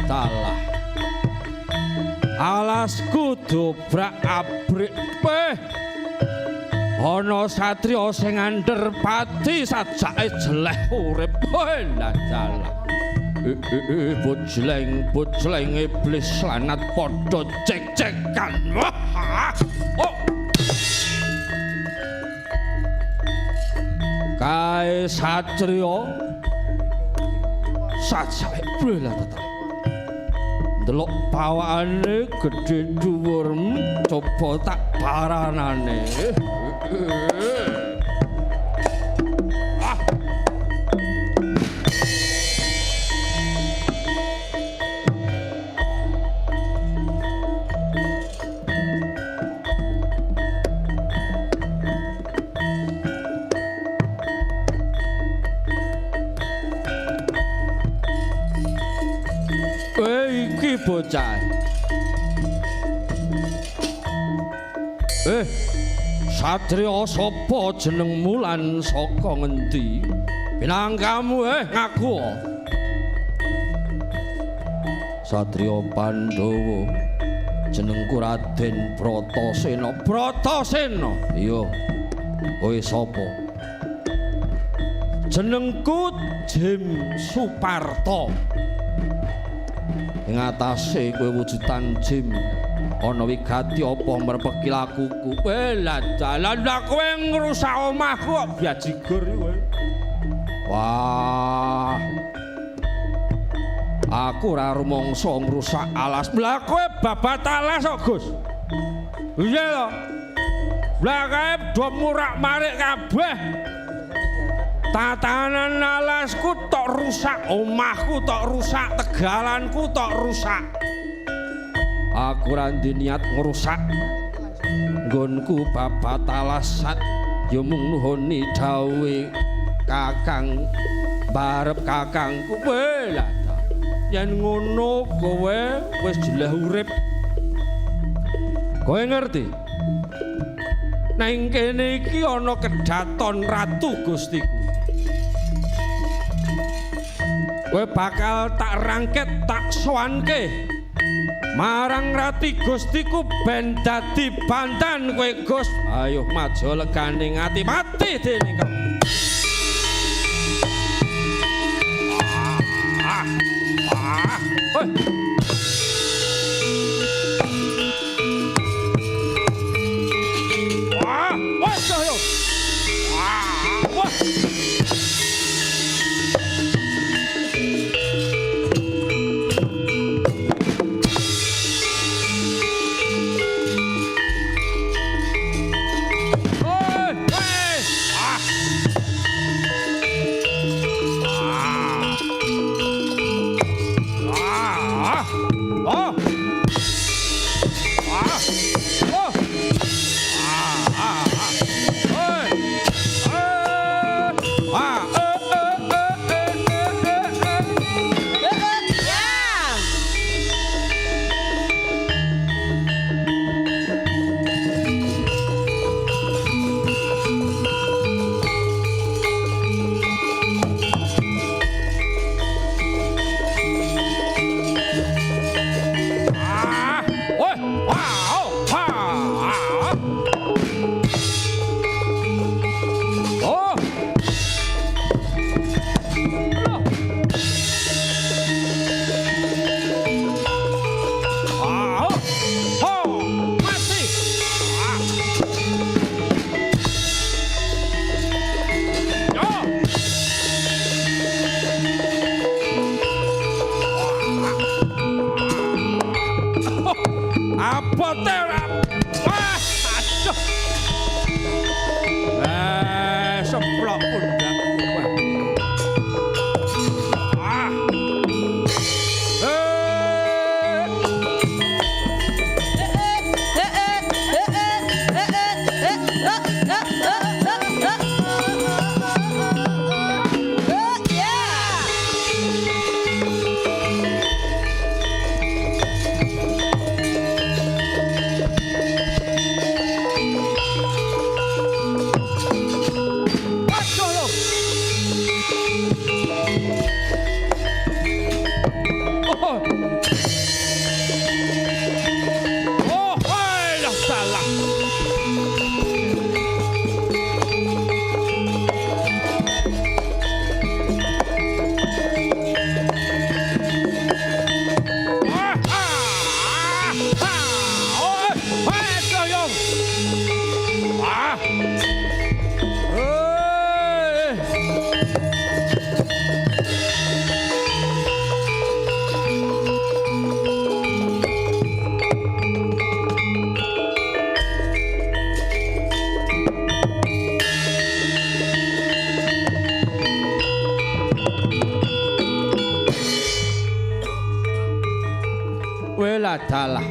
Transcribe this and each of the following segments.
dalah alasku dobrak-abrik ana satriya sing ngandher pati sajake jeleh urip dalah bojleng iblis lanat padha cek-cekan oh kae satriya sajake blelat delok pawakane gedhe dhuwur coba tak paranane iki bocah satriya sapa jenengmu lan saka ngendi pinangkamu ngaku satriya Pandhawa jenengku Raden Bratasena iya kowe sapa jenengku Jim Suparto ing atase kowe wujudan jim ana wigati apa mrepeki lakuku lah dalan kowe ngrusak omahku kok biajigur kowe wah aku ora rumangsa ngrusak alas lah kowe babat alas kok Gus iya lho lah kae do murak-marik kabeh tatanan alasku tok rusak, omahku tok rusak, tegalanku tok rusak. Aku ora niat ngrusak. Nggonku babat alasat ya mung nuhuni dawuhe Kakang barep kakangku kowe lah. Yen ngono kowe wis jeleh urip. Kowe ngerti? Nang kene iki ana kedaton ratu Gustiku. Kowe bakal tak rangket tak sowanke marang rati Gustiku ben dadi bandan kowe Gus. Ayo maju legane ngati mati dene kok. dalah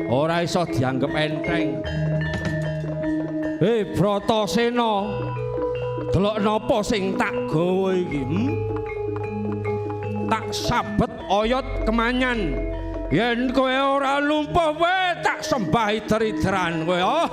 ora iso dianggep enteng. Bratasena, delok napa sing tak gawa iki? Tak sabet oyot kemanyan. Yen kowe ora lumpuh wae tak sembahi dridran kowe. Oh.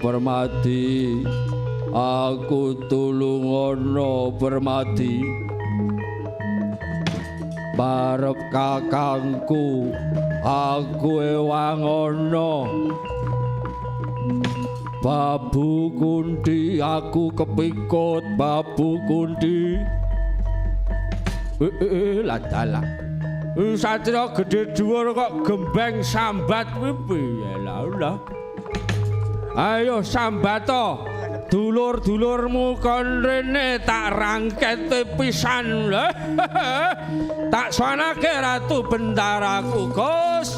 Permati, aku tulungono Permati. Barep kakangku, aku ewangono. Babu Kunti, aku kepikut Babu Kunti. Lah dalah. Satria gedhe dhuwur kok gembeng sambat kuwi piye lah. Ayo sambato, dulur-dulurmu kon rene tak rangkete pisan. Tak sowanake Ratu Bendaraku, Gus.